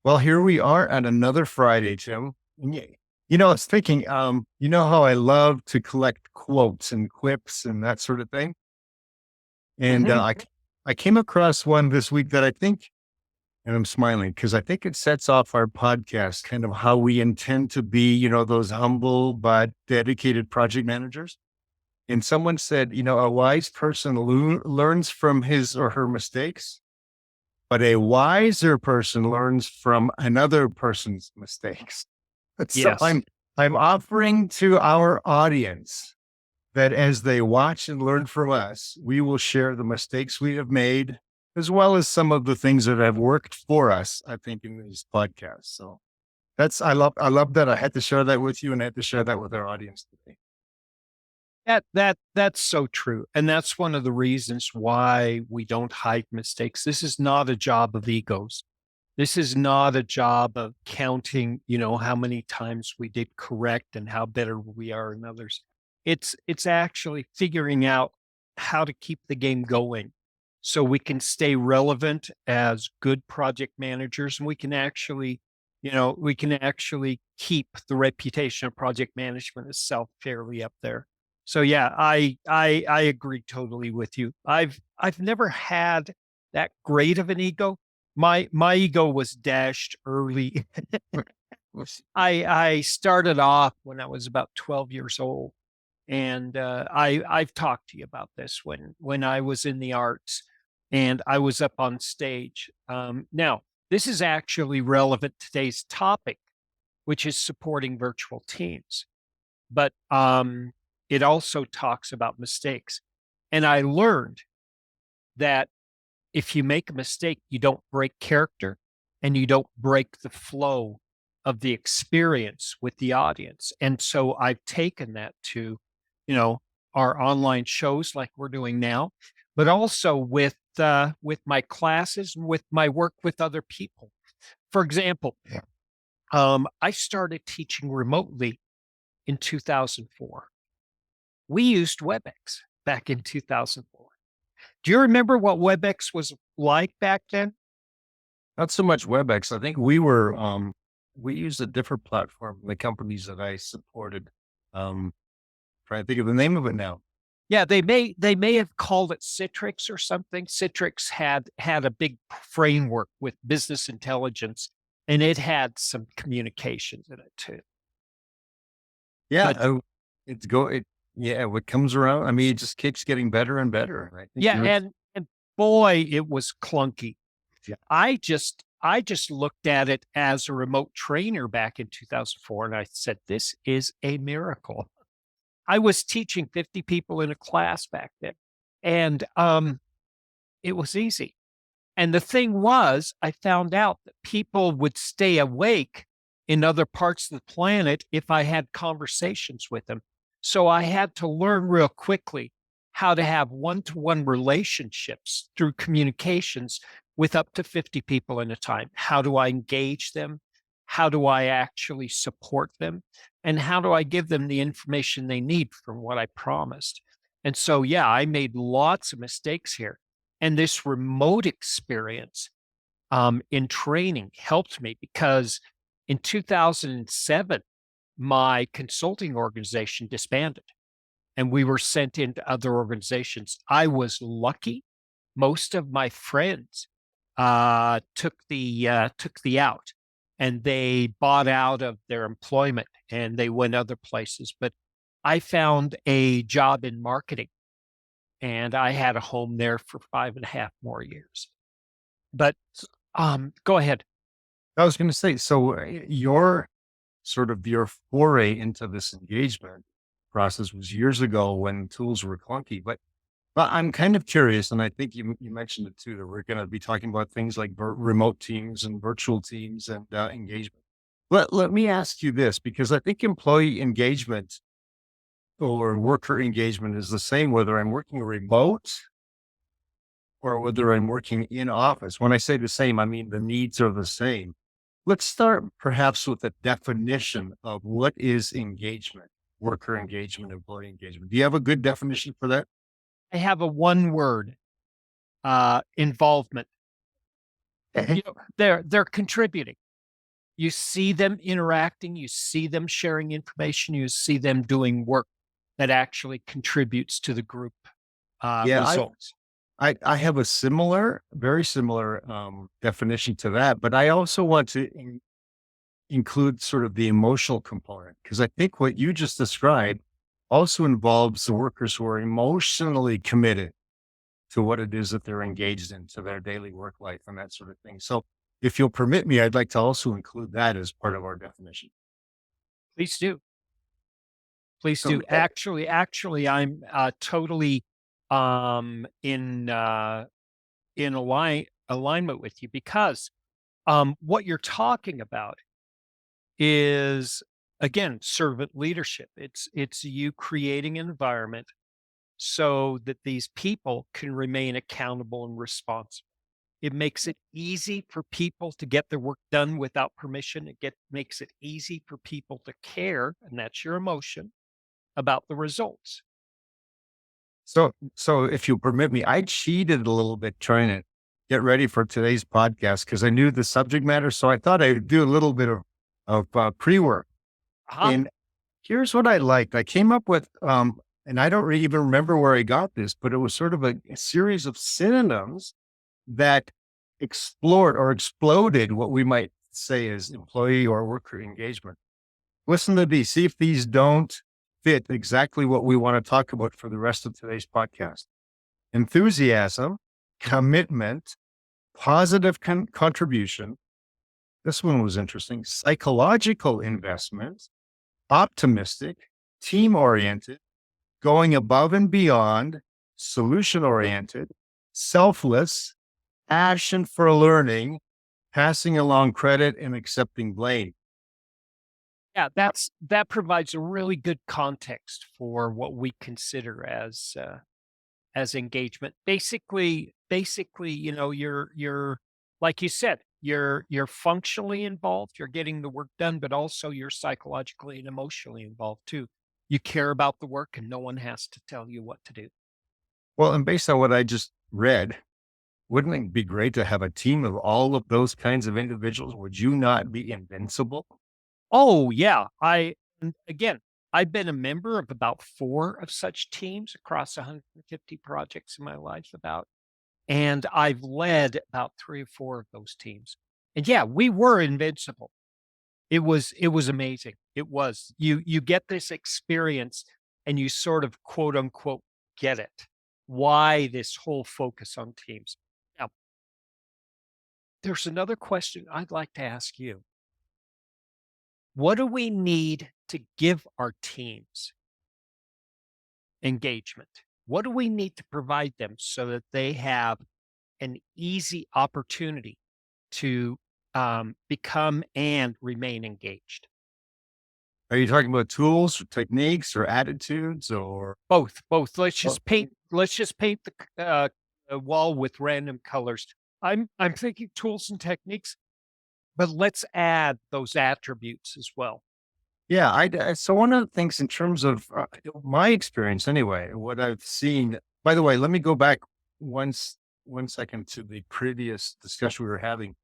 Well, here we are at another Friday, Tim. I was thinking, you know how I love to collect quotes and quips and that sort of thing. And hmm I came across one this week that I think, and I'm smiling because I think it sets off our podcast, kind of how we intend to be, those humble but dedicated project managers. And someone said, a wise person learns from his or her mistakes, but a wiser person learns from another person's mistakes. So Yes. I'm offering to our audience that as they watch and learn from us, we will share the mistakes we have made, as well as some of the things that have worked for us, I think, in these podcasts. So I love that. I had to share that with you and I had to share that with our audience today. That's so true. And that's one of the reasons why we don't hide mistakes. This is not a job of egos. This is not a job of counting, how many times we did correct and how better we are than others. It's actually figuring out how to keep the game going so we can stay relevant as good project managers and we can actually keep the reputation of project management itself fairly up there. So yeah, I agree totally with you. I've never had that great of an ego. My ego was dashed early. I started off when I was about 12 years old, and I've talked to you about this when I was in the arts and I was up on stage. Now this is actually relevant to today's topic, which is supporting virtual teams, but it also talks about mistakes, and I learned that if you make a mistake, you don't break character and you don't break the flow of the experience with the audience. And so I've taken that to, you know, our online shows like we're doing now, but also with my classes and with my work with other people. For example, I started teaching remotely in 2004. We used WebEx back in 2004. Do you remember what WebEx was like back then? Not so much WebEx. I think we used a different platform, the companies that I supported. Trying to think of the name of it now. Yeah, they may have called it Citrix or something. Citrix had a big framework with business intelligence, and it had some communications in it too. Yeah, But yeah, what comes around, I mean, it just keeps getting better and better. I think yeah, you're, and boy, it was clunky. yeah, I just looked at it as a remote trainer back in 2004, and I said, "This is a miracle." I was teaching 50 people in a class back then, and it was easy. And the thing was, I found out that people would stay awake in other parts of the planet if I had conversations with them. So I had to learn real quickly how to have one-to-one relationships through communications with up to 50 people at a time. How do I engage them? How do I actually support them? And how do I give them the information they need from what I promised? And so, yeah, I made lots of mistakes here. And this remote experience in training helped me because in 2007, my consulting organization disbanded and we were sent into other organizations. I was lucky. Most of my friends took the out and they bought out of their employment and they went other places. But I found a job in marketing and I had a home there for 5.5 more years. But go ahead. I was going to say, so your sort of your foray into this engagement process was years ago when tools were clunky, but I'm kind of curious, and I think you mentioned it too, that we're going to be talking about things like remote teams and virtual teams and engagement. Let me ask you this, because I think employee engagement or worker engagement is the same, whether I'm working remote or whether I'm working in office. When I say the same, I mean the needs are the same. Let's start perhaps with a definition of what is engagement, worker engagement, employee engagement. Do you have a good definition for that? I have a one word involvement. Okay. They're contributing. You see them interacting, you see them sharing information, you see them doing work that actually contributes to the group Yeah, results. I have a similar, very similar definition to that, but I also want to include sort of the emotional component because I think what you just described also involves the workers who are emotionally committed to what it is that they're engaged in, to their daily work life and that sort of thing. So, if you'll permit me, I'd like to also include that as part of our definition. Please do. Please So, do. Actually, I'm totally in alignment with you because what you're talking about is again servant leadership. It's you creating an environment so that these people can remain accountable and responsible. It makes it easy for people to get their work done without permission. Makes it easy for people to care, and that's your emotion, about the results. so if you'll permit me, I cheated a little bit trying to get ready for today's podcast because I knew the subject matter. So I thought I'd do a little bit of pre work. Huh? And here's what I liked. I came up with, and I don't even remember where I got this, but it was sort of a series of synonyms that explored or exploded what we might say is employee or worker engagement. Listen to these, see if these don't fit exactly what we want to talk about for the rest of today's podcast. Enthusiasm, commitment, positive contribution. This one was interesting. Psychological investment, optimistic, team oriented, going above and beyond, solution oriented, selfless, passion for learning, passing along credit and accepting blame. Yeah, that provides a really good context for what we consider as engagement. Basically, you're like you said, you're functionally involved, you're getting the work done, but also you're psychologically and emotionally involved too. You care about the work and no one has to tell you what to do. Well, and based on what I just read, wouldn't it be great to have a team of all of those kinds of individuals? Would you not be invincible? Oh, yeah. And again, I've been a member of about 4 of such teams across 150 projects in my life about, and I've led about 3 or 4 of those teams. And yeah, we were invincible. It was amazing. It was. You get this experience and you sort of quote unquote get it. Why this whole focus on teams. Now, there's another question I'd like to ask you. What do we need to give our teams engagement? What do we need to provide them so that they have an easy opportunity to become and remain engaged? Are you talking about tools or techniques or attitudes or Both, both. well, Let's just paint a wall with random colors. I'm thinking tools and techniques, but let's add those attributes as well. yeah, so one of the things in terms of my experience anyway, what I've seen, by the way, let me go back one second to the previous discussion we were having.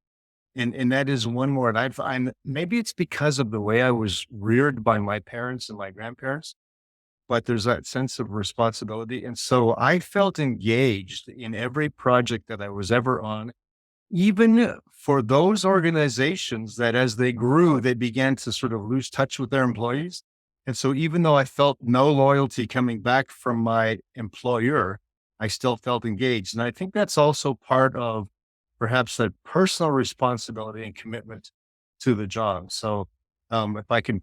And that is one more. And I find maybe it's because of the way I was reared by my parents and my grandparents, but there's that sense of responsibility. And so I felt engaged in every project that I was ever on, even for those organizations that as they grew, they began to sort of lose touch with their employees. And so even though I felt no loyalty coming back from my employer, I still felt engaged. And I think that's also part of perhaps that personal responsibility and commitment to the job. So if I can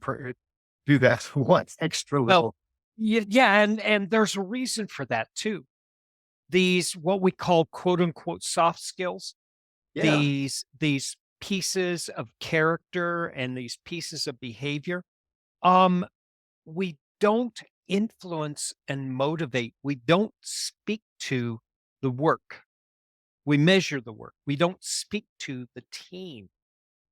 do that one extra Well, little, yeah, and there's a reason for that too. These what we call quote unquote soft skills, yeah. these pieces of character and these pieces of behavior, um, we don't influence and motivate. We don't speak to the work. We measure the work. We don't speak to the team.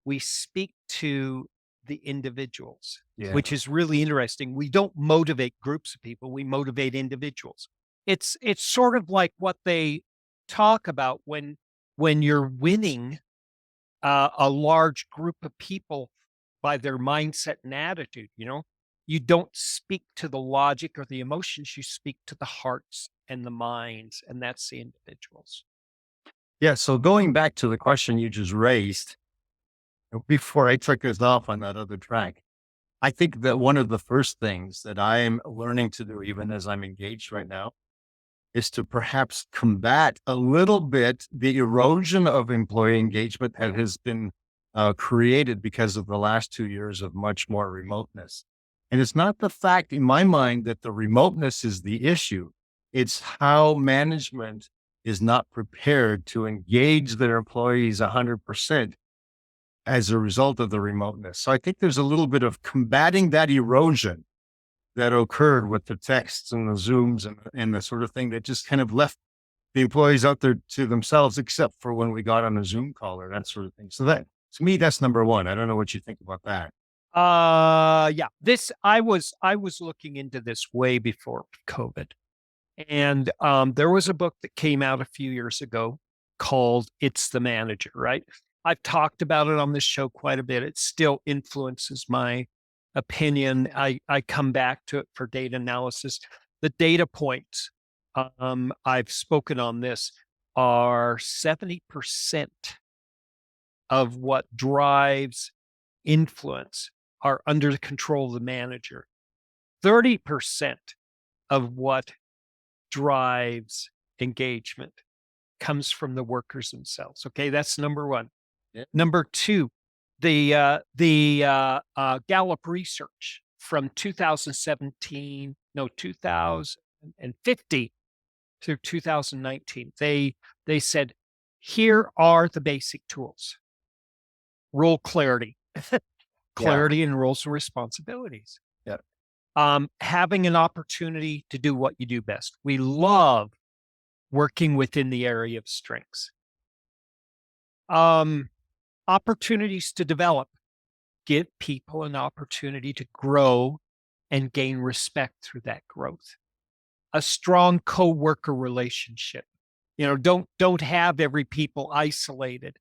We speak to the individuals, Yeah. which is really interesting. We don't motivate groups of people, we motivate individuals. It's sort of like what they talk about when you're winning a large group of people by their mindset and attitude. You don't speak to the logic or the emotions, you speak to the hearts and the minds, and that's the individuals. Yeah. So going back to the question you just raised before I took us off on that other track, I think that one of the first things that I am learning to do, even as I'm engaged right now, is to perhaps combat a little bit the erosion of employee engagement that has been created because of the last 2 years of much more remoteness. And it's not the fact in my mind that the remoteness is the issue. It's how management is not prepared to engage their employees 100% as a result of the remoteness. So I think there's a little bit of combating that erosion that occurred with the texts and the Zooms and the sort of thing that just kind of left the employees out there to themselves, except for when we got on a Zoom call or that sort of thing. So that, to me, that's number one. I don't know what you think about that. Yeah, I was looking into this way before COVID. And there was a book that came out a few years ago called It's the Manager, right? I've talked about it on this show quite a bit. It still influences my opinion. I come back to it for data analysis. The data points, I've spoken on this, are 70% of what drives influence are under the control of the manager. 30% of what drives engagement comes from the workers themselves. Okay, that's number one. Yeah. Number two, the Gallup research from 2017, no 2050 through 2019. They said, here are the basic tools: role clarity, clarity in roles and responsibilities. Yeah. Having an opportunity to do what you do best. We love working within the area of strengths. Opportunities to develop. Give people an opportunity to grow and gain respect through that growth. A strong co-worker relationship. Don't have every people isolated.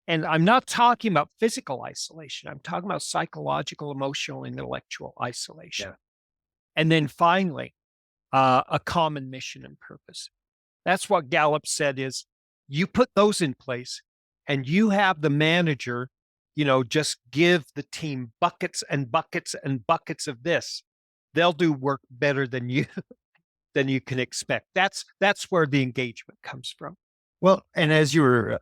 And I'm not talking about physical isolation. I'm talking about psychological, emotional, and intellectual isolation. Yeah. And then finally, a common mission and purpose. That's what Gallup said is, you put those in place and you have the manager, just give the team buckets and buckets and buckets of this. They'll do work better than you than you can expect. That's where the engagement comes from. Well, and as you were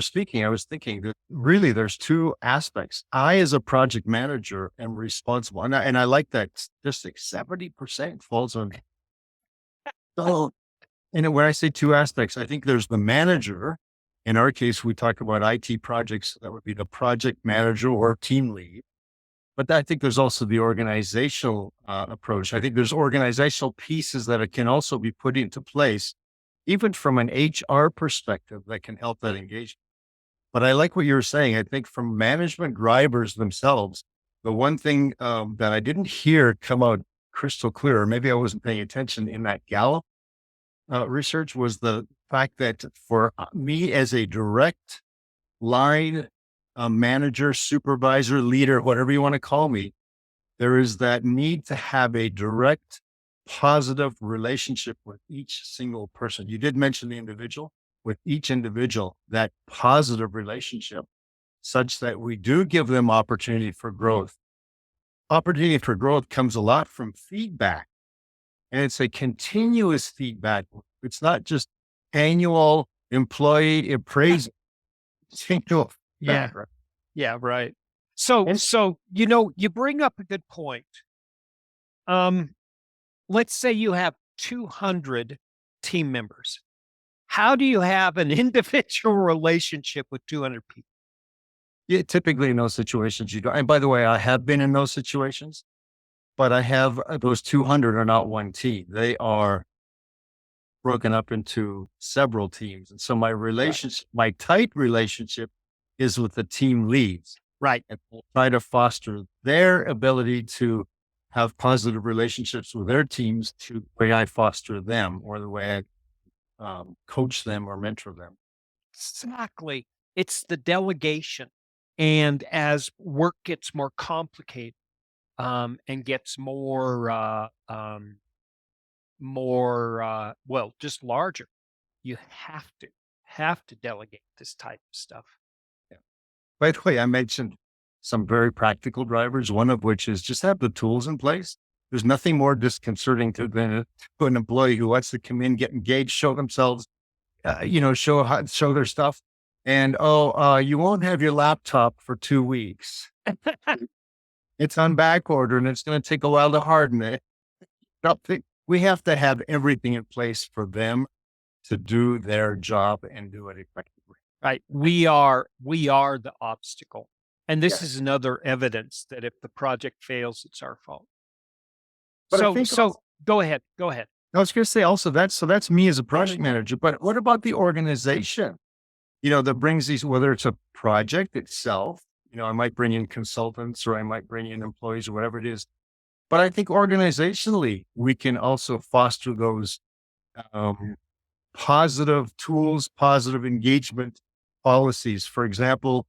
speaking, I was thinking that really there's two aspects. I, as a project manager, am responsible, and I like that statistic. 70% falls on me. So, and when I say two aspects, I think there's the manager. In our case, we talk about IT projects. That would be the project manager or team lead. But I think there's also the organizational approach. I think there's organizational pieces that it can also be put into place, even from an HR perspective, that can help that engagement. But I like what you were saying. I think from management drivers themselves, the one thing that I didn't hear come out crystal clear, or maybe I wasn't paying attention in that Gallup research, was the fact that for me as a direct line manager, supervisor, leader, whatever you want to call me, there is that need to have a direct, positive relationship with each single person. You did mention the individual. With each individual, that positive relationship, such that we do give them opportunity for growth. Opportunity for growth comes a lot from feedback, and it's a continuous feedback. It's not just annual employee appraisal. Single Yeah. feedback, right? Yeah, right. So, you bring up a good point. Let's say you have 200 team members. How do you have an individual relationship with 200 people? Yeah, typically in those situations, you don't. And by the way, I have been in those situations, but I have those 200 are not one team. They are broken up into several teams. And so my relationship, my tight relationship is with the team leads. Right. And we'll try to foster their ability to have positive relationships with their teams to the way I foster them or the way I coach them or mentor them. Exactly. It's the delegation. And as work gets more complicated, and gets well, just larger, you have to delegate this type of stuff. Yeah. By the way, I mentioned some very practical drivers, one of which is just have the tools in place. There's nothing more disconcerting to an employee who wants to come in, get engaged, show themselves, show their stuff. And you won't have your laptop for 2 weeks. It's on back order and it's going to take a while to harden it. Nothing. We have to have everything in place for them to do their job and do it effectively. Right. We are the obstacle. And this Yes. is another evidence that if the project fails, it's our fault. But I So think so go ahead. Go ahead. I was going to say also that's me as a project manager, but what about the organization? That brings these, whether it's a project itself, I might bring in consultants or I might bring in employees or whatever it is. But I think organizationally, we can also foster those um, positive tools, positive engagement policies. For example,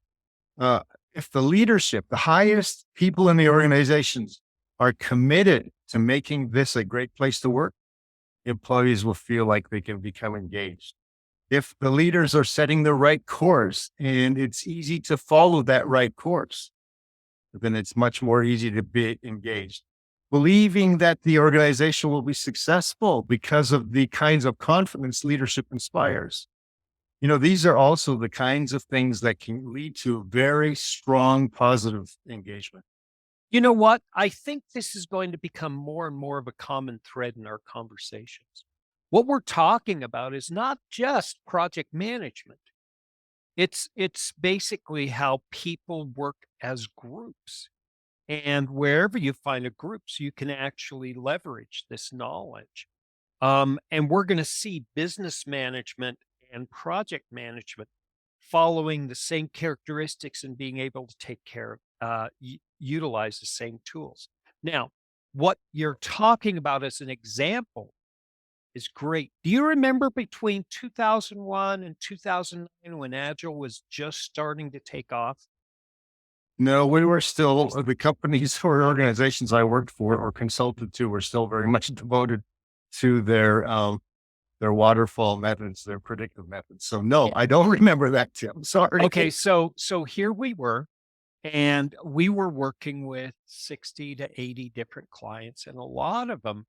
if the leadership, the highest people in the organizations are committed to making this a great place to work, employees will feel like they can become engaged. If the leaders are setting the right course and it's easy to follow that right course, then it's much more easy to be engaged. Believing that the organization will be successful because of the kinds of confidence leadership inspires. These are also the kinds of things that can lead to very strong positive engagement. You know what? I think this is going to become more and more of a common thread in our conversations. What we're talking about is not just project management. It's basically how people work as groups. And wherever you find a group, so you can actually leverage this knowledge. And we're going to see business management and project management following the same characteristics and being able to take care of, utilize the same tools. Now, what you're talking about as an example is great. Do you remember between 2001 and 2009 when Agile was just starting to take off? No, we were still, the companies or organizations I worked for or consulted to were still very much devoted to their waterfall methods, their predictive methods. So no, I don't remember that, Tim. Sorry. Okay, so here we were, and we were working with 60 to 80 different clients, and a lot of them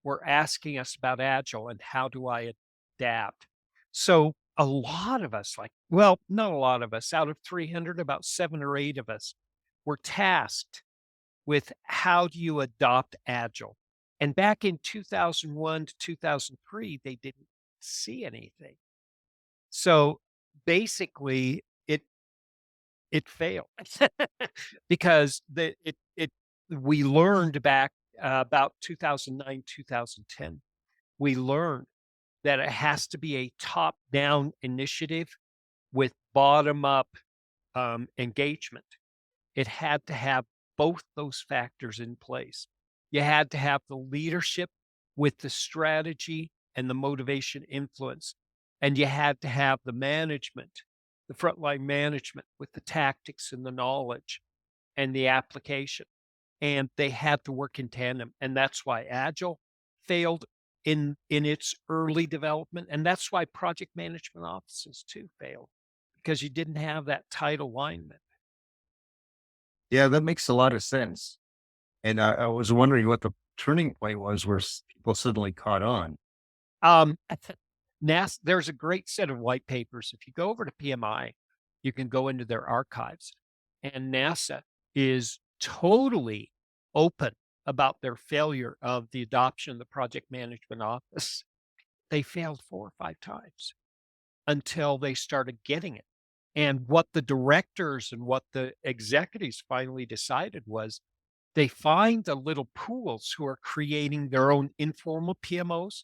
were asking us about Agile and how do I adapt. So a lot of us, well, not a lot of us, out of 300, about 7 or 8 of us were tasked with how do you adopt Agile. And back in 2001 to 2003, they didn't see anything. So basically, it failed because we learned back about 2009, 2010. We learned that it has to be a top-down initiative with bottom-up engagement. It had to have both those factors in place. You had to have the leadership with the strategy and the motivation influence. And you had to have the management, the frontline management with the tactics and the knowledge and the application. And they had to work in tandem. And that's why Agile failed in its early development. And that's why project management offices too failed, because you didn't have that tight alignment. Yeah, that makes a lot of sense. And I was wondering what the turning point was where people suddenly caught on. NASA, there's a great set of white papers. If you go over to PMI, you can go into their archives, and NASA is totally open about their failure of the adoption of the project management office. They failed 4 or 5 times until they started getting it. And what the directors and what the executives finally decided was they find the little pools who are creating their own informal PMOs,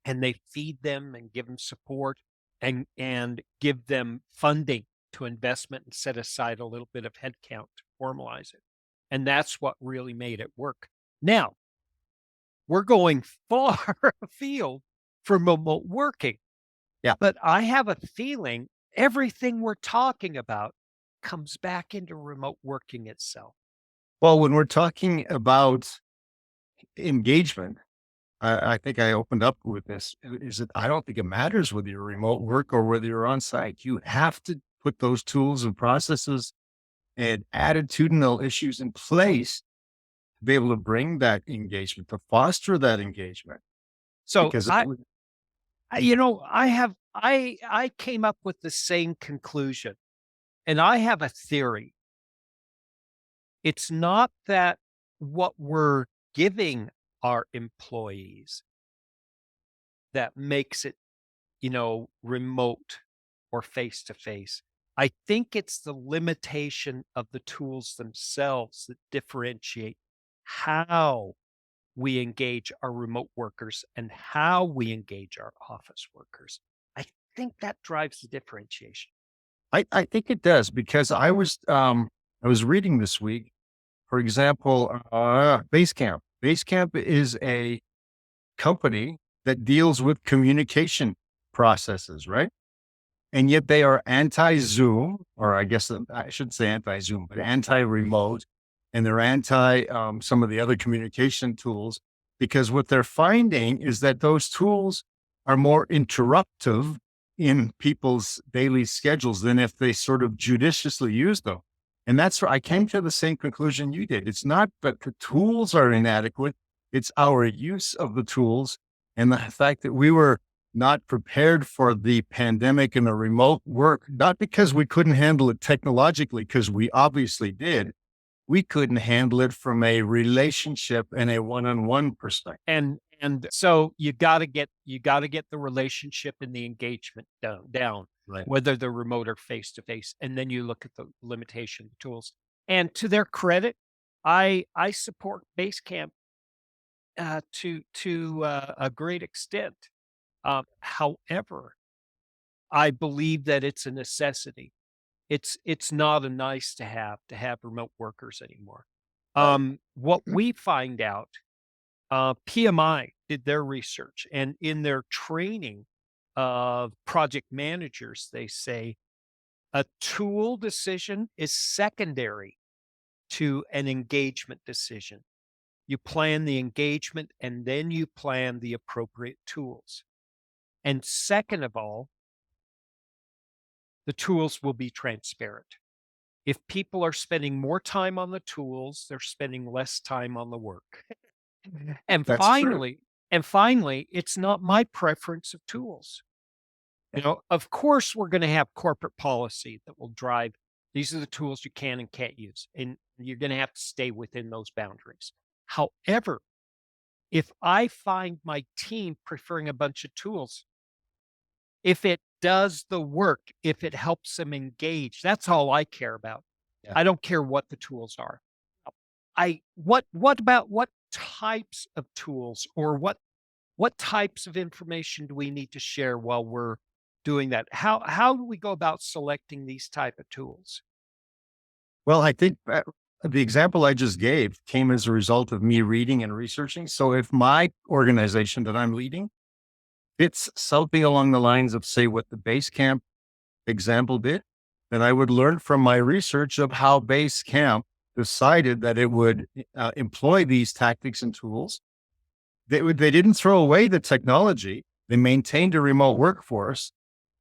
and they feed them and give them support and give them funding to investment and set aside a little bit of headcount to formalize it. And that's what really made it work. Now, we're going far afield from remote working. Yeah. But I have a feeling everything we're talking about comes back into remote working itself. Well, when we're talking about engagement, I think I opened up with this, is that I don't think it matters whether you're remote work or whether you're on site. You have to put those tools and processes and attitudinal issues in place to be able to bring that engagement, to foster that engagement. So Because I came up with the same conclusion, and I have a theory. It's not that what we're giving our employees that makes it, remote or face to face. I think it's the limitation of the tools themselves that differentiate how we engage our remote workers and how we engage our office workers. I think that drives the differentiation. I think it does because I was reading this week, for example, Basecamp. Basecamp is a company that deals with communication processes, right? And yet they are anti-Zoom, or I guess I shouldn't say anti-Zoom, but anti-remote, and they're anti some of the other communication tools because what they're finding is that those tools are more interruptive in people's daily schedules than if they sort of judiciously use them. And that's where I came to the same conclusion you did. It's not that the tools are inadequate, it's our use of the tools and the fact that we were not prepared for the pandemic and the remote work, not because we couldn't handle it technologically, because we obviously did. We couldn't handle it from a relationship and a one-on-one perspective. And so you got to get the relationship and the engagement down, Right. whether they're remote or face to face, and then you look at the limitation of the tools. And to their credit, I support Basecamp to a great extent. However, I believe that it's a necessity. It's not a nice to have remote workers anymore. Right. What we find out, PMI did their research, and in their training of project managers, they say a tool decision is secondary to an engagement decision. You plan the engagement and then you plan the appropriate tools. And second of all, the tools will be transparent. If people are spending more time on the tools, they're spending less time on the work. And That's true. finally, it's not my preference of tools. Of course, we're going to have corporate policy that will drive these are the tools you can and can't use, and you're going to have to stay within those boundaries. However, if I find my team preferring a bunch of tools, if it does the work, if it helps them engage, that's all I care about. Yeah. I don't care what the tools are. What about what types of tools or what types of information do we need to share while we're doing that? How do we go about selecting these type of tools? Well, I think the example I just gave came as a result of me reading and researching. So if my organization that I'm leading fits something along the lines of, say, what the Basecamp example did, then I would learn from my research of how Basecamp decided that it would employ these tactics and tools. They didn't throw away the technology. They maintained a remote workforce,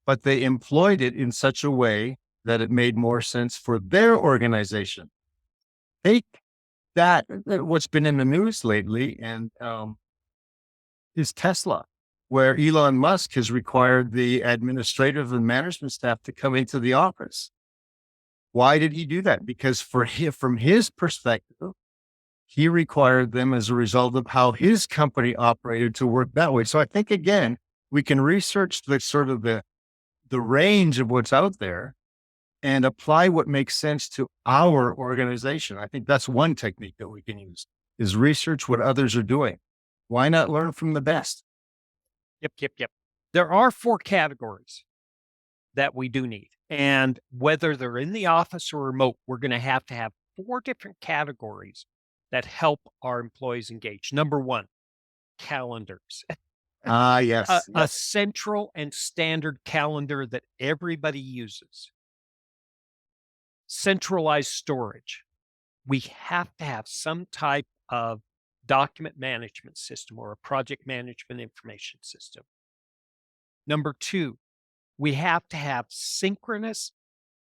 but they employed it in such a way that it made more sense for their organization. Take that, what's been in the news lately, and is Tesla, where Elon Musk has required the administrative and management staff to come into the office. Why did he do that? Because from his perspective, he required them as a result of how his company operated to work that way. So I think again, we can research the sort of the range of what's out there and apply what makes sense to our organization. I think that's one technique that we can use is research what others are doing. Why not learn from the best? Yep. There are 4 categories that we do need. And whether they're in the office or remote, we're going to have 4 different categories that help our employees engage. Number 1, calendars. Ah, a, yes. a Yep. central and standard calendar that everybody uses, centralized storage. We have to have some type of document management system or a project management information system. Number two, we have to have synchronous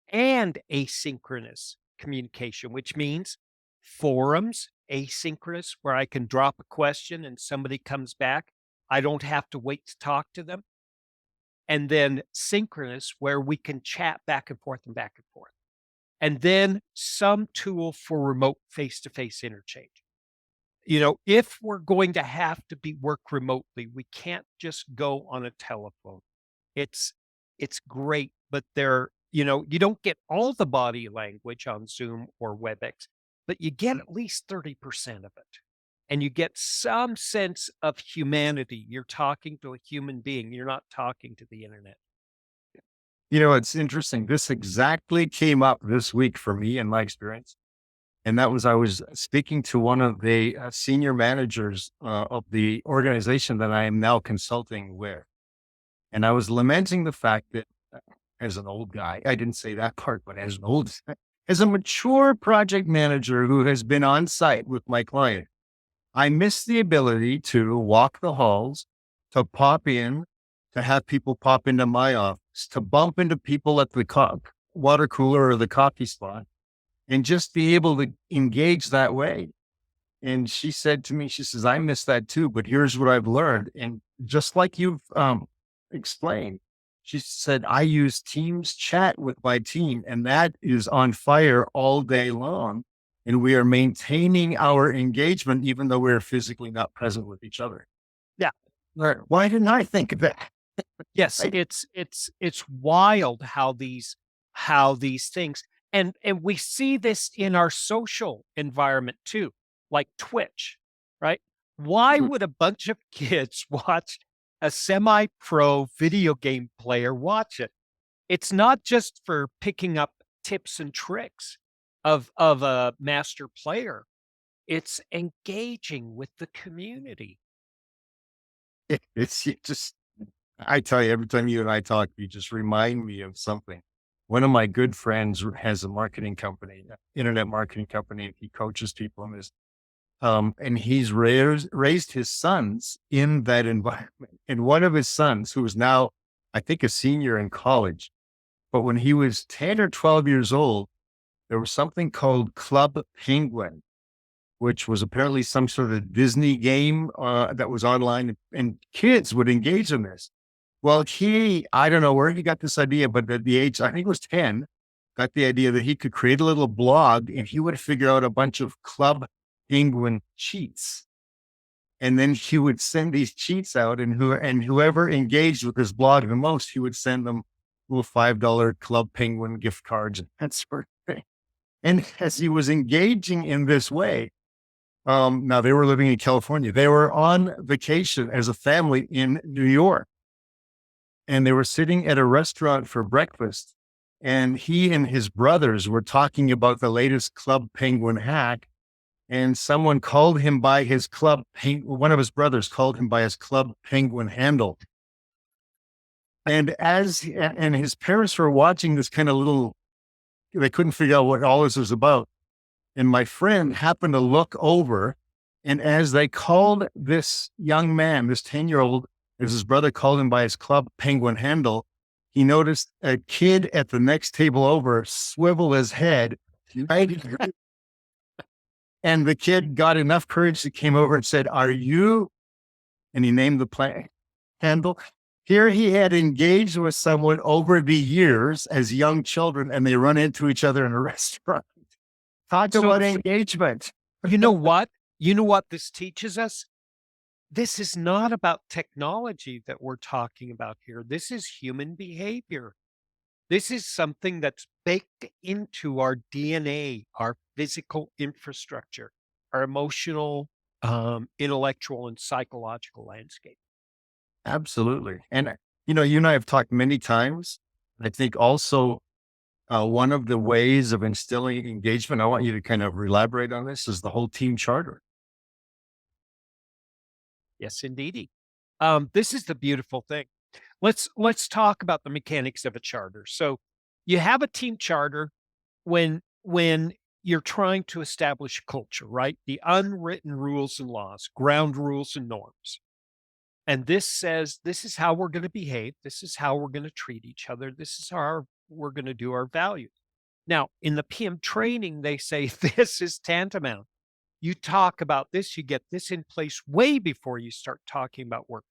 and asynchronous communication, which means forums, asynchronous, where I can drop a question and somebody comes back. I don't have to wait to talk to them. And then synchronous, where we can chat back and forth and back and forth. And then some tool for remote face-to-face interchange. If we're going to have to work remotely, we can't just go on a telephone. It's it's great, but you don't get all the body language on Zoom or WebEx, but you get at least 30% of it. And you get some sense of humanity. You're talking to a human being. You're not talking to the internet. It's interesting. This exactly came up this week for me in my experience. And that was, I was speaking to one of the senior managers of the organization that I am now consulting with. And I was lamenting the fact that as an old guy, I didn't say that part, but as a mature project manager who has been on site with my client, I miss the ability to walk the halls, to pop in, to have people pop into my office, to bump into people at the water cooler or the coffee spot, and just be able to engage that way. And she said to me, she says, I miss that too, but here's what I've learned. And just like you've explained, she said, I use Teams chat with my team, and that is on fire all day long. And we are maintaining our engagement, even though we're physically not present with each other. Yeah. Right. Why didn't I think of that? Yes, Right? it's wild how these things, and we see this in our social environment too, like Twitch, right? Why Hmm. would a bunch of kids watch a semi-pro video game player watch it? It's not just for picking up tips and tricks of a master player. It's engaging with the community. Just, I tell you, every time you and I talk, you just remind me of something. One of my good friends has a marketing company, internet marketing company, and he coaches people in this. And he's raised his sons in that environment. And one of his sons, who is now, I think, a senior in college, but when he was 10 or 12 years old, there was something called Club Penguin, which was apparently some sort of Disney game that was online, and kids would engage in this. Well, I don't know where he got this idea, but at the age, I think it was 10, got the idea that he could create a little blog and he would figure out a bunch of Club Penguin cheats. And then he would send these cheats out, and whoever engaged with his blog the most, he would send them little $5 Club Penguin gift cards and that sort of thing. And as he was engaging in this way, now they were living in California. They were on vacation as a family in New York, and they were sitting at a restaurant for breakfast. And he and his brothers were talking about the latest Club Penguin hack. And someone called him by his one of his brothers called him by his Club Penguin handle. And and his parents were watching this kind of they couldn't figure out what all this was about. And my friend happened to look over, and as they called this young man, this 10-year-old, as his brother called him by his Club Penguin handle, he noticed a kid at the next table over swivel his head. Right? And the kid got enough courage that came over and said, "Are you?" And he named the handle. Here he had engaged with someone over the years as young children, and they run into each other in a restaurant. Talk So about engagement. you know what? You know what this teaches us? This is not about technology that we're talking about here. This is human behavior. This is something that's baked into our DNA, our physical infrastructure, our emotional, intellectual, and psychological landscape. Absolutely. And, you and I have talked many times. I think also one of the ways of instilling engagement, I want you to kind of elaborate on this, is the whole team charter. Yes, indeedy. This is the beautiful thing. Let's talk about the mechanics of a charter. So you have a team charter when you're trying to establish culture, right? The unwritten rules and laws, ground rules and norms. And this says this is how we're going to behave. This is how we're going to treat each other. This is how we're going to do our values. Now, in the PM training, they say this is tantamount. You talk about this, you get this in place way before you start talking about work.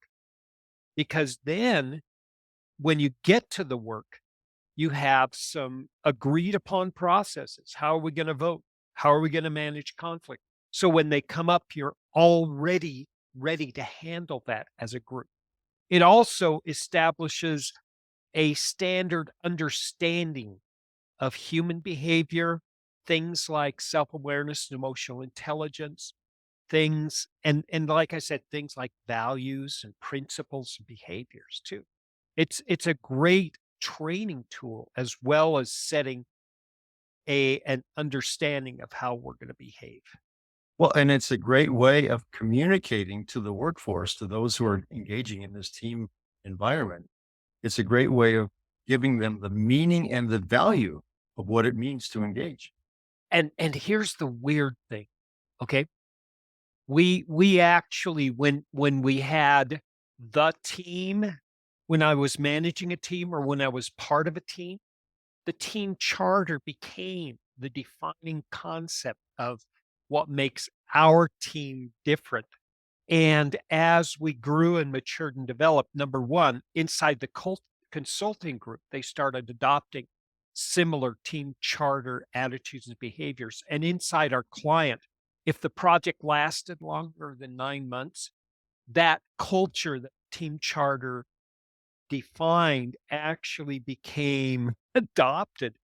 Because then when you get to the work, you have some agreed upon processes. How are we going to vote? How are we going to manage conflict? So when they come up, you're already ready to handle that as a group. It also establishes a standard understanding of human behavior, things like self-awareness and emotional intelligence, things and like I said, things like values and principles and behaviors too. It's a great training tool as well as setting an understanding of how we're going to behave. Well, and it's a great way of communicating to the workforce, to those who are engaging in this team environment. It's a great way of giving them the meaning and the value of what it means to engage. And here's the weird thing, okay? We actually when we had the team, when I was managing a team or when I was part of a team, the team charter became the defining concept of what makes our team different. And as we grew and matured and developed, number one, inside the consulting group, they started adopting similar team charter attitudes and behaviors. And inside our client, if the project lasted longer than 9 months, that culture that team charter defined actually became adopted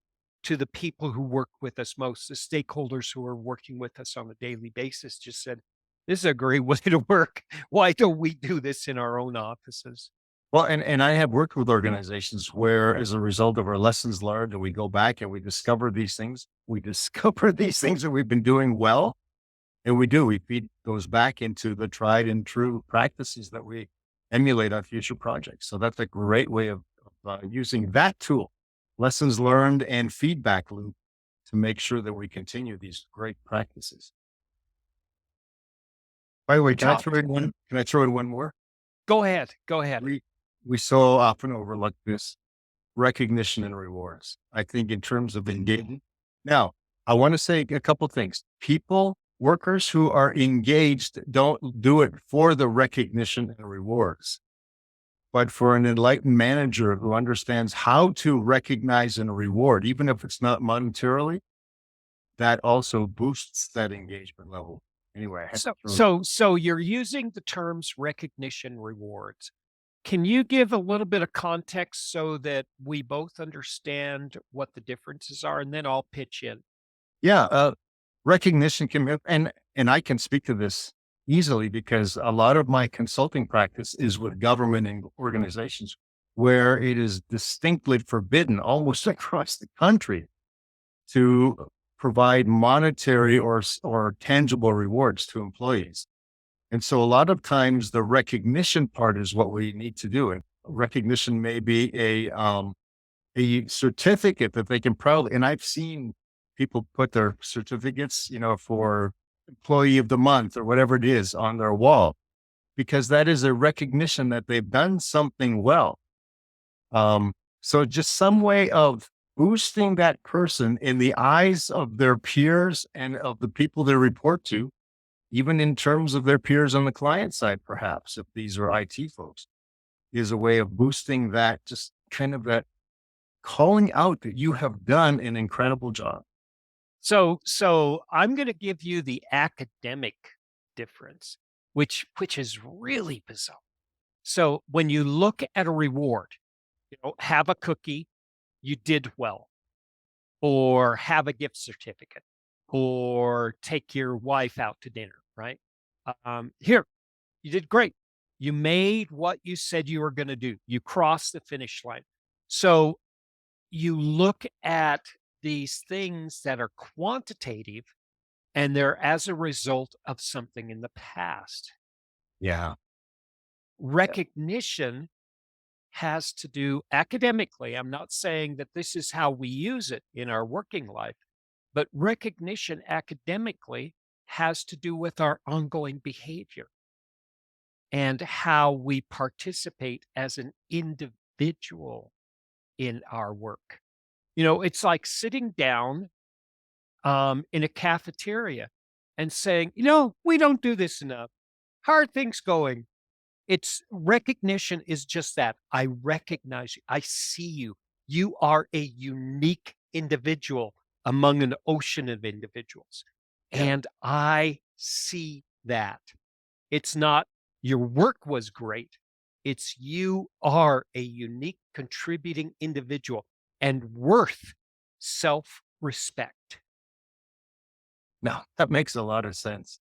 to the people who work with us most. The stakeholders who are working with us on a daily basis just said, this is a great way to work. Why don't we do this in our own offices? Well, and I have worked with organizations where, as a result of our lessons learned, and we go back and we discover these things, we discover these things that we've been doing well. And we do, we feed those back into the tried and true practices that we emulate on future projects. So that's a great way of using that tool, lessons learned and feedback loop, to make sure that we continue these great practices. By the way, can I Top. throw in one? Can I throw in one more? Go ahead. Go ahead. We so often overlook this recognition and rewards. I think in terms of engagement. Now, I want to say a couple things. Workers who are engaged don't do it for the recognition and rewards, but for an enlightened manager who understands how to recognize and reward, even if it's not monetarily, that also boosts that engagement level. Anyway, I had to So you're using the terms recognition rewards. Can you give a little bit of context so that we both understand what the differences are, and then I'll pitch in? yeah, recognition can be, and I can speak to this easily because a lot of my consulting practice is with government and organizations where it is distinctly forbidden almost across the country to provide monetary or tangible rewards to employees. And so a lot of times the recognition part is what we need to do. And recognition may be a certificate that they can proudly, and I've seen people put their certificates, for employee of the month or whatever it is on their wall, because that is a recognition that they've done something well. So just some way of boosting that person in the eyes of their peers and of the people they report to, even in terms of their peers on the client side, perhaps, if these are IT folks, is a way of boosting that, just kind of that calling out that you have done an incredible job. So I'm going to give you the academic difference, which is really bizarre. So when you look at a reward, have a cookie, you did well, or have a gift certificate, or take your wife out to dinner, right? Here, you did great. You made what you said you were going to do. You crossed the finish line. So you look at these things that are quantitative and they're as a result of something in the past. Yeah. recognition has to do academically. I'm not saying that this is how we use it in our working life, but recognition academically has to do with our ongoing behavior and how we participate as an individual in our work. It's like sitting down in a cafeteria and saying, we don't do this enough. How are things going? It's recognition is just that. I recognize you. I see you. You are a unique individual among an ocean of individuals. Yeah. And I see that. It's not your work was great. It's you are a unique contributing individual and worth self-respect. No, that makes a lot of sense.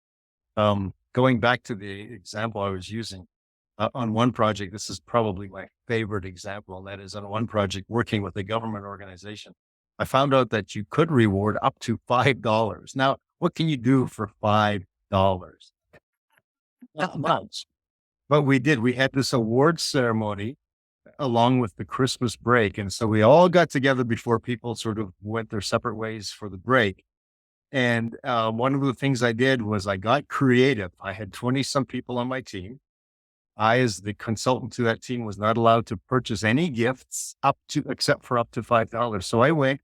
Going back to the example I was using on one project, this is probably my favorite example. And that is on one project working with a government organization. I found out that you could reward up to $5. Now, what can you do for $5? Not much, but we did. We had this award ceremony along with the Christmas break. And so we all got together before people sort of went their separate ways for the break. And one of the things I did was I got creative. I had 20 some people on my team. I, as the consultant to that team, was not allowed to purchase any gifts except for up to $5. So I went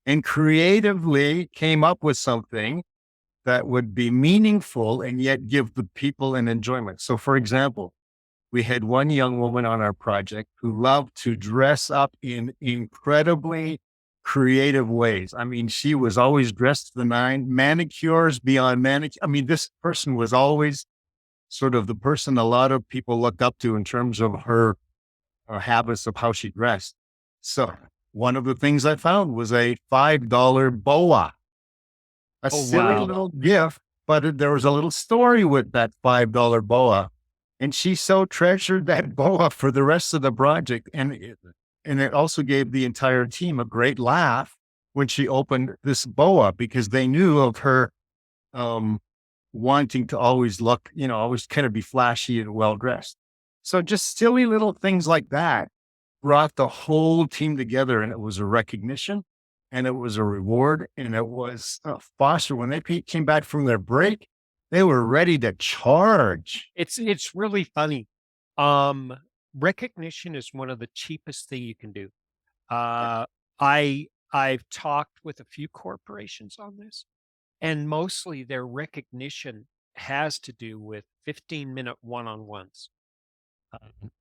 and creatively came up with something that would be meaningful and yet give the people an enjoyment. So, for example, we had one young woman on our project who loved to dress up in incredibly creative ways. I mean, she was always dressed to the nine, manicures beyond manicure. I mean, this person was always sort of the person a lot of people looked up to in terms of her habits of how she dressed. So one of the things I found was a $5 boa, a Oh, silly wow. little gift, but there was a little story with that $5 boa. And she so treasured that boa for the rest of the project. And it also gave the entire team a great laugh when she opened this boa because they knew of her wanting to always look, always kind of be flashy and well dressed. So just silly little things like that brought the whole team together, and it was a recognition and it was a reward and it was a foster. When they came back from their break, they were ready to charge. It's really funny. Recognition is one of the cheapest thing you can do. Yeah. I've talked with a few corporations on this, and mostly their recognition has to do with 15-minute one-on-ones.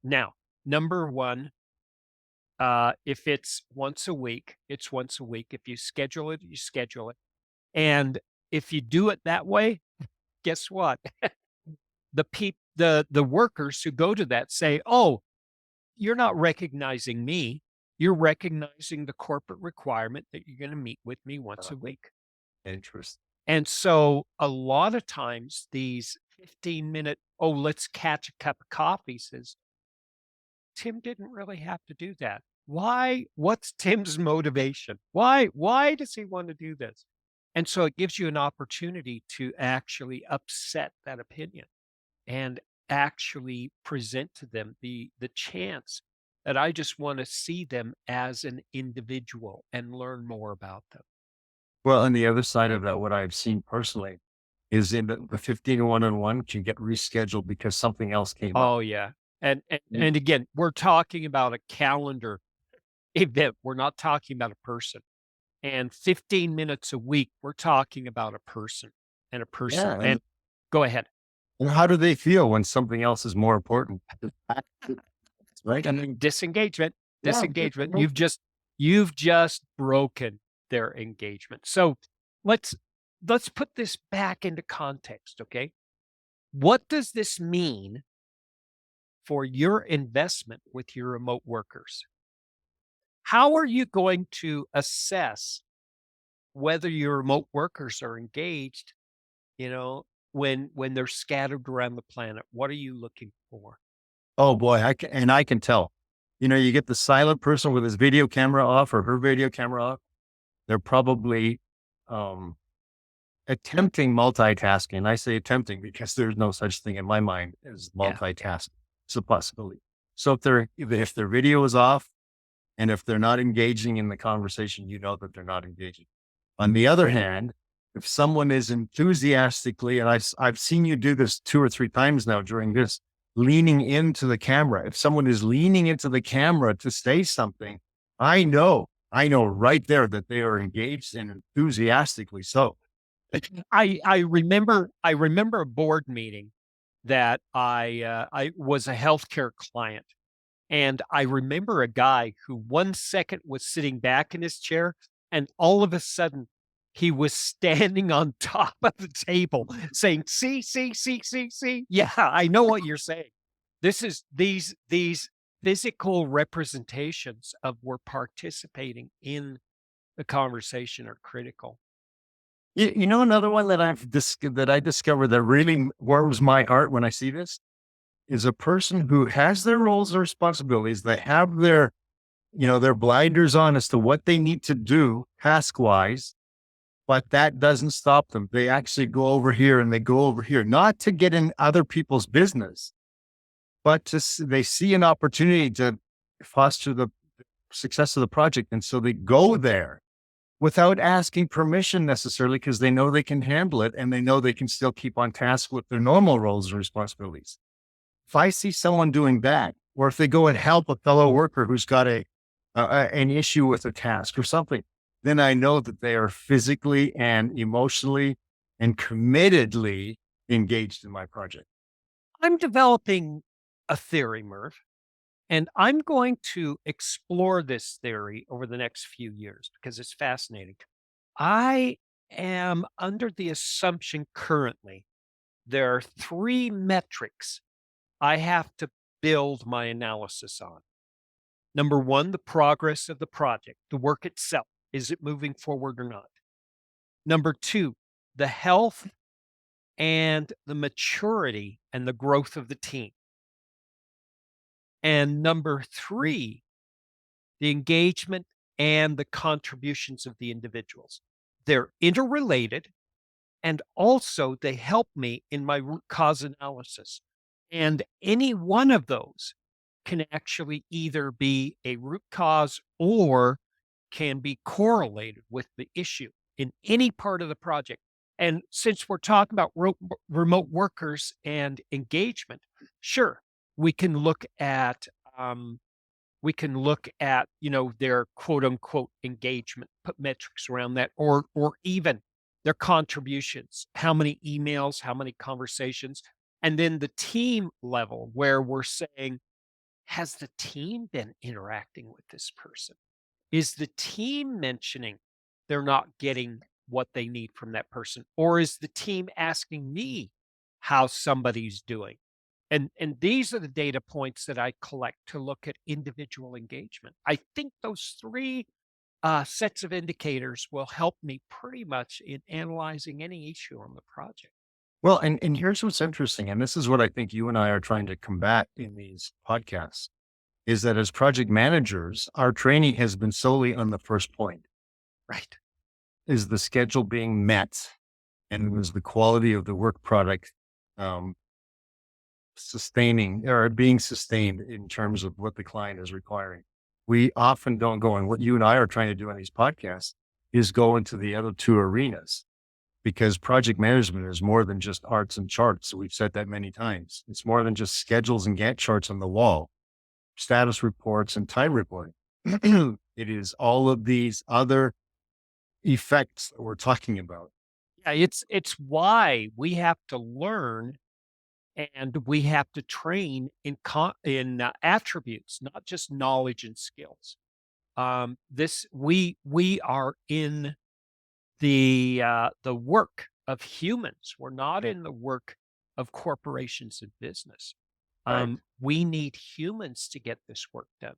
Now, number one, if it's once a week, it's once a week. If you schedule it, you schedule it. And if you do it that way, guess what? The workers who go to that say, "Oh, you're not recognizing me. You're recognizing the corporate requirement that you're going to meet with me once a week." Interesting. And so a lot of times these 15-minute, oh, let's catch a cup of coffee says, Tim didn't really have to do that. Why? What's Tim's motivation? Why does he want to do this? And so it gives you an opportunity to actually upset that opinion and actually present to them the chance that I just want to see them as an individual and learn more about them. Well, on the other side of that, what I've seen personally is in the 15 one-on-one can get rescheduled because something else came up. Oh yeah. And Mm. and again, we're talking about a calendar event. We're not talking about a person. And 15 minutes a week, we're talking about a person and a person. Yeah. And go ahead. And how do they feel when something else is more important? Right. I mean, Disengagement, yeah. disengagement. You've just broken their engagement. So let's put this back into context, okay? What does this mean for your investment with your remote workers? How are you going to assess whether your remote workers are engaged, you know, when they're scattered around the planet? What are you looking for? Oh boy, I can tell. You get the silent person with his video camera off or her video camera off. They're probably um, attempting multitasking. I say attempting because there's no such thing in my mind as Yeah. multitasking. It's a possibility. So if their video is off and if they're not engaging in the conversation, you know that they're not engaging. On the other hand, if someone is enthusiastically, and I've seen you do this 2 or 3 times now during this, leaning into the camera. If someone is leaning into the camera to say something, I know right there that they are engaged and enthusiastically so. I remember a board meeting that I was a healthcare client, and I remember a guy who 1 second was sitting back in his chair, and all of a sudden he was standing on top of the table saying, "See, see, see, see, see. Yeah, I know what you're saying." This is these physical representations of we're participating in the conversation are critical. You know, another one that that I discovered that really warms my heart when I see this is a person who has their roles and responsibilities. They have their, their blinders on as to what they need to do task wise, but that doesn't stop them. They actually go over here and they go over here, not to get in other people's business, but they see an opportunity to foster the success of the project. And so they go there without asking permission necessarily because they know they can handle it and they know they can still keep on task with their normal roles and responsibilities. If I see someone doing that, or if they go and help a fellow worker who's got an issue with a task or something, then I know that they are physically and emotionally and committedly engaged in my project. I'm developing a theory, Merv, and I'm going to explore this theory over the next few years because it's fascinating. I am under the assumption currently there are 3 metrics I have to build my analysis on. Number one, the progress of the project, the work itself. Is it moving forward or not? Number two, the health and the maturity and the growth of the team. And number three, the engagement and the contributions of the individuals. They're interrelated, and also they help me in my root cause analysis. And any one of those can actually either be a root cause or can be correlated with the issue in any part of the project. And since we're talking about remote workers and engagement, sure, we can look at their quote unquote engagement, put metrics around that, or even their contributions, how many emails, how many conversations, and then the team level where we're saying, has the team been interacting with this person? Is the team mentioning they're not getting what they need from that person? Or is the team asking me how somebody's doing? And these are the data points that I collect to look at individual engagement. I think those three sets of indicators will help me pretty much in analyzing any issue on the project. Well, and here's what's interesting, and this is what I think you and I are trying to combat in these podcasts, is that as project managers, our training has been solely on the first point. Right. Is the schedule being met? And was the quality of the work product sustaining or being sustained in terms of what the client is requiring? We often don't go, and what you and I are trying to do on these podcasts is go into the other two arenas, because project management is more than just arts and charts. We've said that many times. It's more than just schedules and Gantt charts on the wall, status reports and time reporting. It is all of these other effects that we're talking about. Yeah, it's why we have to learn and we have to train in attributes, not just knowledge and skills. This we are in the work of humans. We're not in the work of corporations and business. Right. We need humans to get this work done.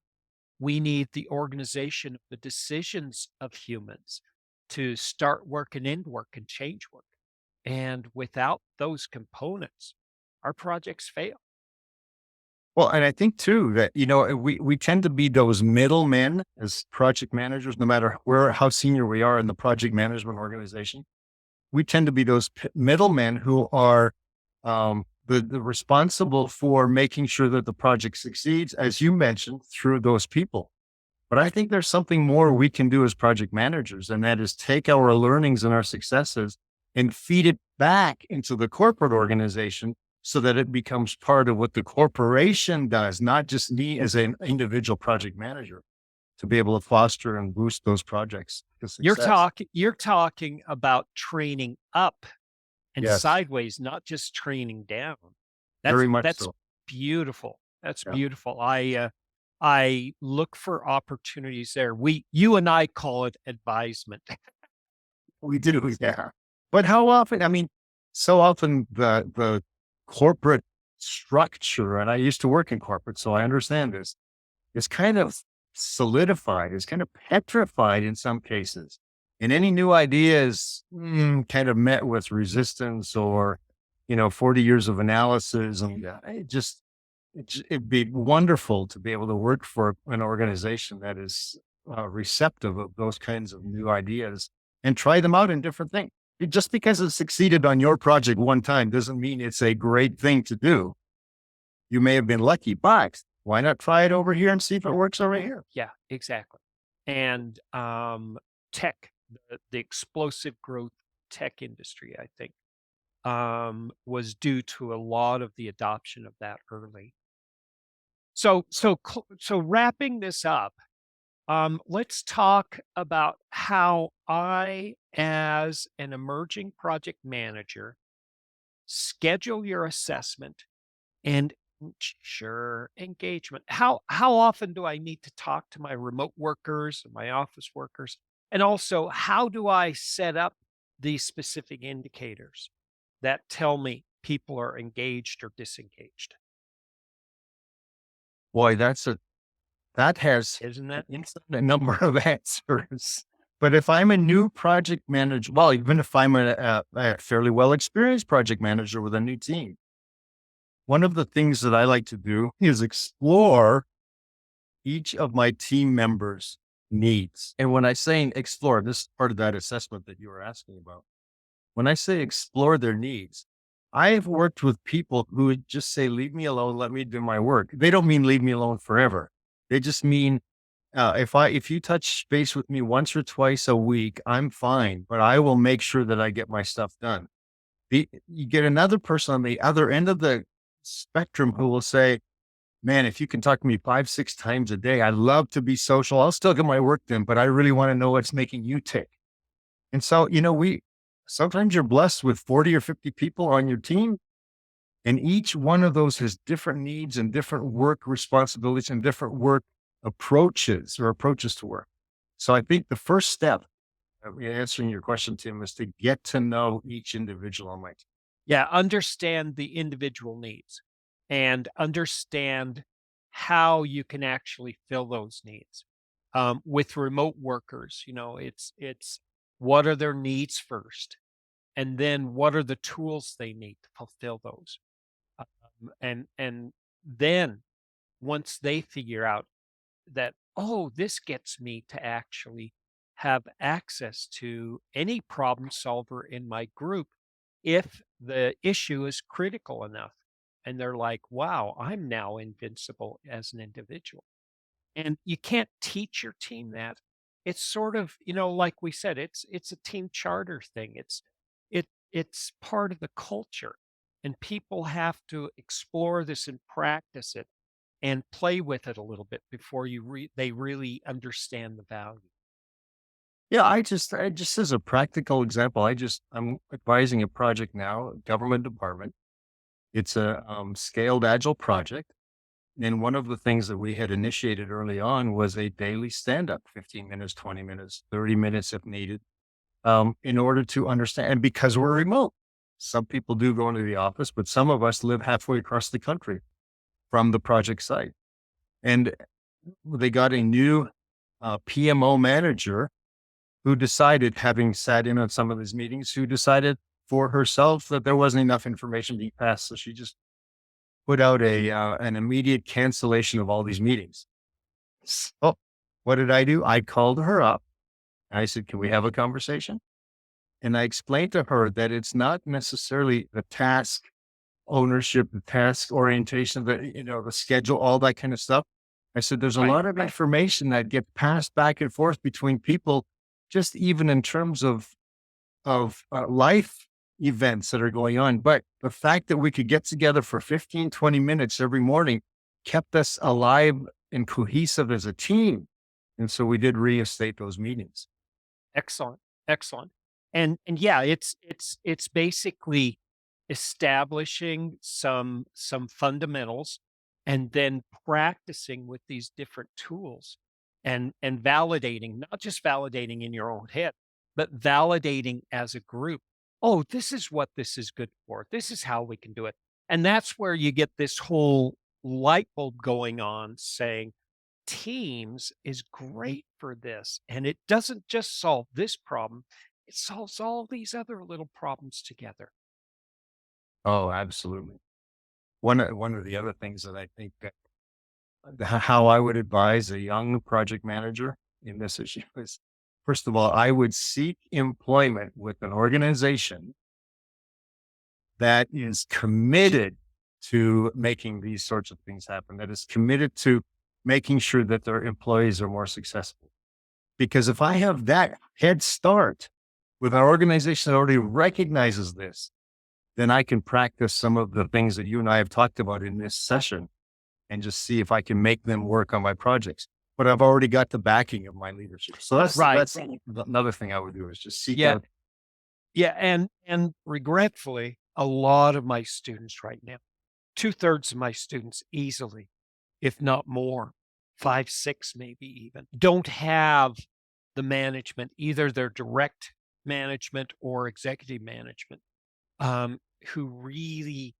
We need the organization of the decisions of humans to start work and end work and change work. And without those components, our projects fail. Well, and I think too that, we tend to be those middlemen as project managers, no matter how senior we are in the project management organization. We tend to be those middlemen who are the responsible for making sure that the project succeeds, as you mentioned, through those people. But I think there's something more we can do as project managers, and that is take our learnings and our successes and feed it back into the corporate organization so that it becomes part of what the corporation does, not just me as an individual project manager to be able to foster and boost those projects to success. You're talking about training up and Yes, sideways, not just training down. very much That's so. beautiful. That's Yeah, beautiful. I look for opportunities there. You and I call it advisement. we do. Yeah. But how often, I mean, so often the corporate structure, and I used to work in corporate, so I understand this, is kind of solidified, is kind of petrified in some cases. And any new idea is kind of met with resistance or, 40 years of analysis. And it'd be wonderful to be able to work for an organization that is receptive of those kinds of new ideas and try them out in different things. Just because it succeeded on your project one time doesn't mean it's a great thing to do. You may have been lucky, but why not try it over here and see if it works over here? Yeah, exactly. And tech, the explosive growth tech industry, I think, was due to a lot of the adoption of that early. So wrapping this up, let's talk about how I, as an emerging project manager, schedule your assessment and sure engagement. How often do I need to talk to my remote workers and my office workers? And also, how do I set up these specific indicators that tell me people are engaged or disengaged? Boy, that has Isn't an that? infinite number of answers. But if I'm a new project manager, well, even if I'm a fairly well experienced project manager with a new team, one of the things that I like to do is explore each of my team members' needs. And when I say explore, this is part of that assessment that you were asking about. When I say explore their needs, I have worked with people who would just say, leave me alone, let me do my work. They don't mean leave me alone forever. They just mean if you touch base with me once or twice a week, I'm fine, but I will make sure that I get my stuff done. You get another person on the other end of the spectrum who will say, man, if you can talk to me 5, 6 times a day, I love to be social. I'll still get my work done, but I really want to know what's making you tick. And so, we sometimes you're blessed with 40 or 50 people on your team, and each one of those has different needs and different work responsibilities and different work approaches to work. So I think the first step answering your question, Tim, is to get to know each individual on my team. Yeah, understand the individual needs and understand how you can actually fill those needs. With remote workers, it's what are their needs first, and then what are the tools they need to fulfill those. And then once they figure out that, oh, this gets me to actually have access to any problem solver in my group if the issue is critical enough. And they're like, wow, I'm now invincible as an individual. And you can't teach your team that. It's sort of, like we said, it's a team charter thing. It's part of the culture. And people have to explore this and practice it and play with it a little bit before they really understand the value. Yeah, I just as a practical example, I'm advising a project now, a government department. It's a scaled agile project. And one of the things that we had initiated early on was a daily stand up, 15 minutes, 20 minutes, 30 minutes if needed, in order to understand. And because we're remote, some people do go into the office, but some of us live halfway across the country from the project site. And they got a new PMO manager who decided, having sat in on some of these meetings, who decided for herself that there wasn't enough information being passed. So she just put out an immediate cancellation of all these meetings. So what did I do? I called her up. I said, can we have a conversation? And I explained to her that it's not necessarily the task ownership, the task orientation, the schedule, all that kind of stuff. I said, there's a Right. lot of information that gets passed back and forth between people, just even in terms of life events that are going on. But the fact that we could get together for 15, 20 minutes every morning kept us alive and cohesive as a team. And so we did reinstate those meetings. Excellent, excellent. And yeah, it's basically establishing some fundamentals and then practicing with these different tools and validating, not just validating in your own head, but validating as a group. Oh, this is what this is good for. This is how we can do it. And that's where you get this whole light bulb going on saying, Teams is great for this. And it doesn't just solve this problem, it solves all these other little problems together. Oh, absolutely. One of the other things that I think that how I would advise a young project manager in this issue is, first of all, I would seek employment with an organization that is committed to making these sorts of things happen, that is committed to making sure that their employees are more successful. Because if I have that head start with an organization that already recognizes this, then I can practice some of the things that you and I have talked about in this session and just see if I can make them work on my projects. But I've already got the backing of my leadership. So Right. that's another thing I would do is just seek Yeah. out. Yeah. And regretfully, a lot of my students right now, 2/3 of my students easily, if not more, 5, 6, maybe even, don't have the management, either their direct management or executive management, who really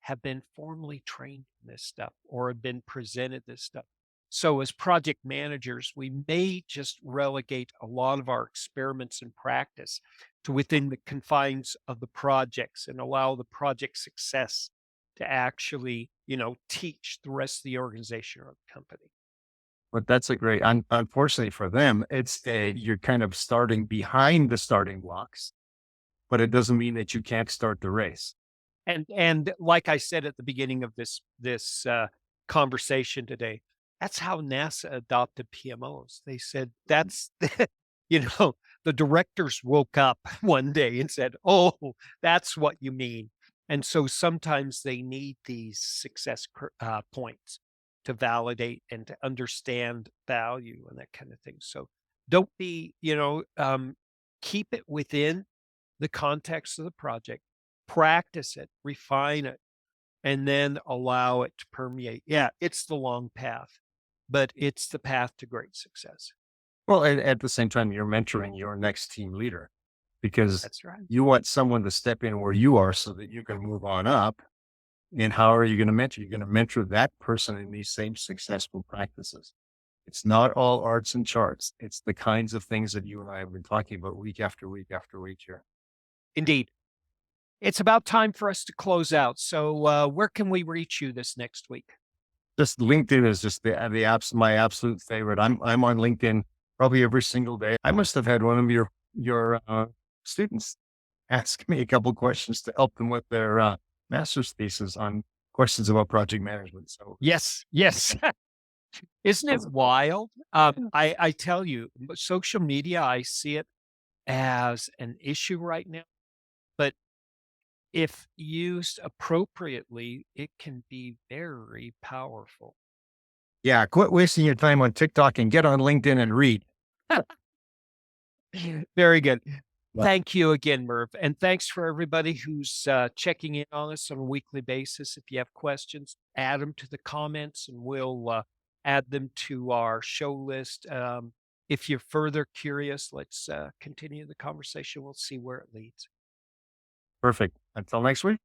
have been formally trained in this stuff or have been presented this stuff. So, as project managers, we may just relegate a lot of our experiments and practice to within the confines of the projects and allow the project success to actually, teach the rest of the organization or the company. But that's a great, unfortunately for them, you're kind of starting behind the starting blocks, but it doesn't mean that you can't start the race. And like I said at the beginning of this conversation today, that's how NASA adopted PMOs. They said that's you know, the directors woke up one day and said, "Oh, that's what you mean." And so sometimes they need these points to validate and to understand value and that kind of thing. So don't be, keep it within the context of the project, practice it, refine it, and then allow it to permeate. Yeah, it's the long path, but it's the path to great success. Well, at the same time, you're mentoring your next team leader because That's right. you want someone to step in where you are so that you can move on up. And how are you going to mentor? You're going to mentor that person in these same successful practices. It's not all arts and charts. It's the kinds of things that you and I have been talking about week after week after week here. Indeed. It's about time for us to close out. So, where can we reach you this next week? Just LinkedIn is just the apps, my absolute favorite. I'm on LinkedIn probably every single day. I must have had one of your students ask me a couple questions to help them with their master's thesis on questions about project management. So Yes, yes. Isn't it wild? I tell you, social media, I see it as an issue right now, but if used appropriately, it can be very powerful. yeah, quit wasting your time on TikTok and get on LinkedIn and read. Very good. But Thank you again, Merv. And thanks for everybody who's checking in on us on a weekly basis. If you have questions, add them to the comments and we'll add them to our show list. If you're further curious, let's continue the conversation. We'll see where it leads. perfect. Until next week.